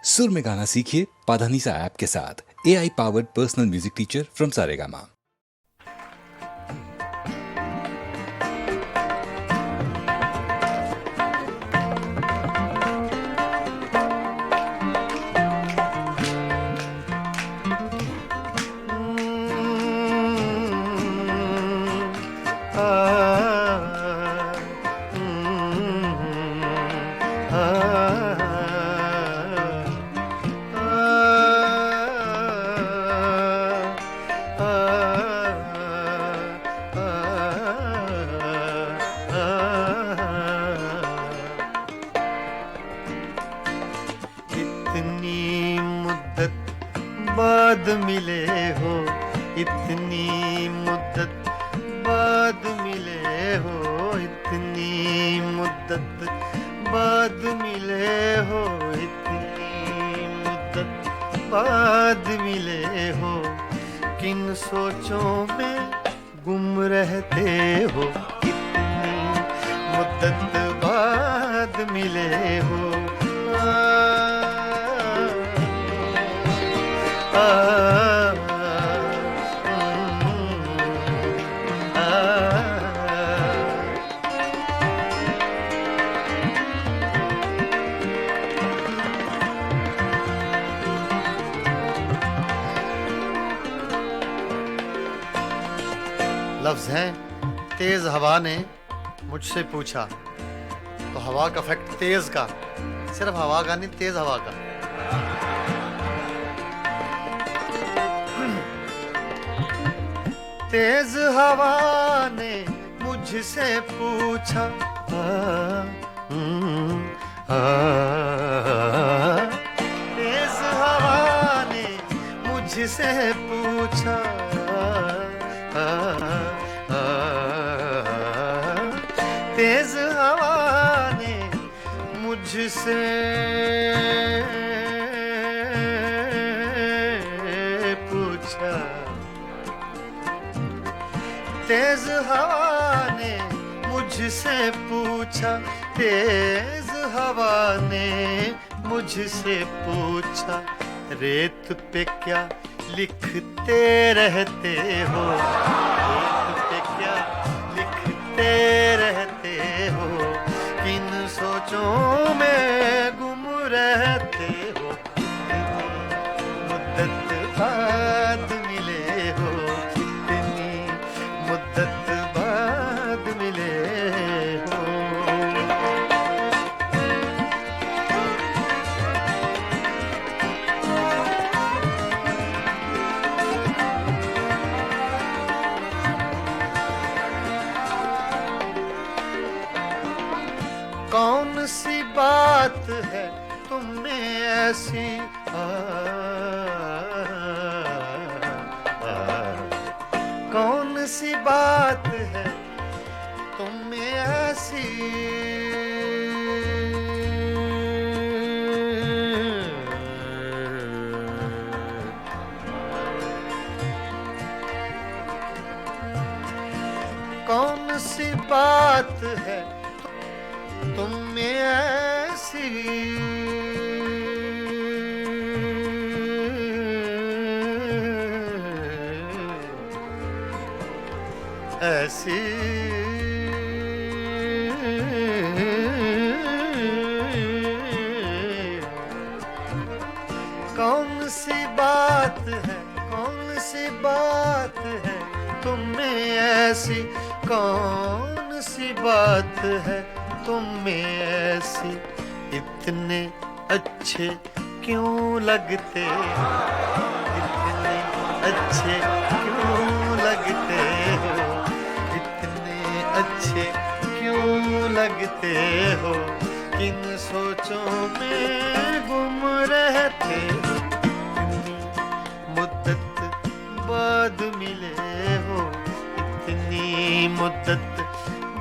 सुर में गाना सीखिए पाधानीसा ऐप के साथ। AI powered personal music teacher from Saregama. इतनी मुद्दत बाद मिले हो, इतनी मुद्दत बाद मिले हो, इतनी मुद्दत बाद मिले हो, इतनी मुद्दत बाद मिले हो। किन सोचों में गुम रहते हो, इतनी मुद्दत बाद मिले हो। लफ्ज हैं, तेज हवा ने मुझसे पूछा। तो हवा का इफेक्ट तेज का, सिर्फ हवा का नहीं, तेज हवा का। तेज हवा ने मुझसे पूछा, तेज हवा ने मुझसे पूछा, तेज हवा ने मुझसे पूछा, तेज हवा ने मुझसे पूछा, तेज हवा ने मुझसे पूछा, रेत पे क्या लिखते रहते हो, रेत पे क्या लिखते रहते हो, किन सोचों में गुम रहते हो, मुद्दत बाद मिले हो, इतनी मुद्दत बाद मिले हो। कौन सी बात है तुम में ऐसी, कौन सी बात है तुम में ऐसी, कौन सी बात है तुम में ऐसी, ऐसी कौन सी बात है, कौन सी बात है तुम में ऐसी, कौन सी बात है तुम में ऐसी, इतने अच्छे क्यों लगते, इतने अच्छे क्यों लगते हो, इतने अच्छे क्यों लगते हो, किन सोचों में गुम रहते हो, इतनी मुद्दत बाद मिले हो, इतनी मुद्दत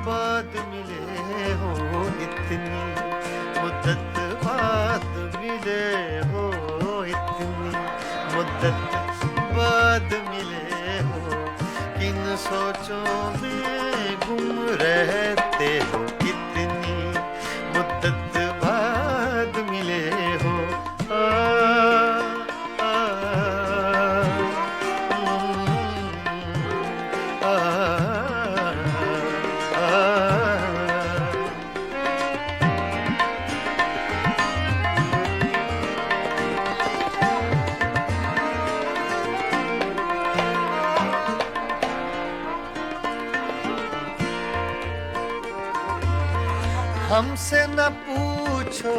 बाद मिले हो, इतनी मुद्दत बाद मिले हो, इतनी मुद्दत बाद मिले हो, किन सोचों में गुम रहते हो, इतनी मुद्दत बाद मिले हो। हमसे न पूछो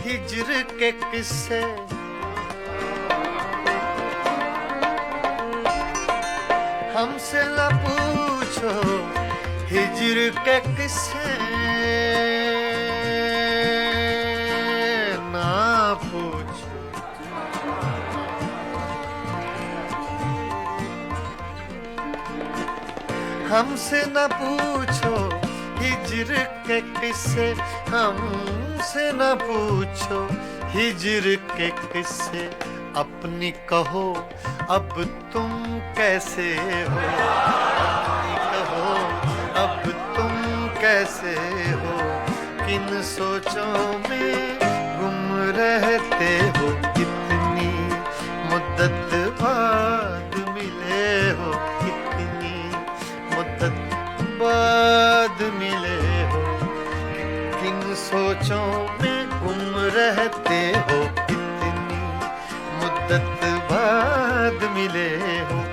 हिज्र के किस्से, हमसे न पूछो हिज्र के किस्से, ना पूछो। हमसे न पूछो हिज्र के किस्से, हमसे न पूछो हिज्र के किस्से। अपनी कहो अब तुम कैसे हो, अपनी कहो अब तुम कैसे हो, किन सोचों में गुम रहते हो, कितनी मुद्दत बाद मिले हो, कितनी मुद्दत बाद मिले हो, किन सोचों में गुम रहते हो, कितनी मुद्दत बाद मिले हो।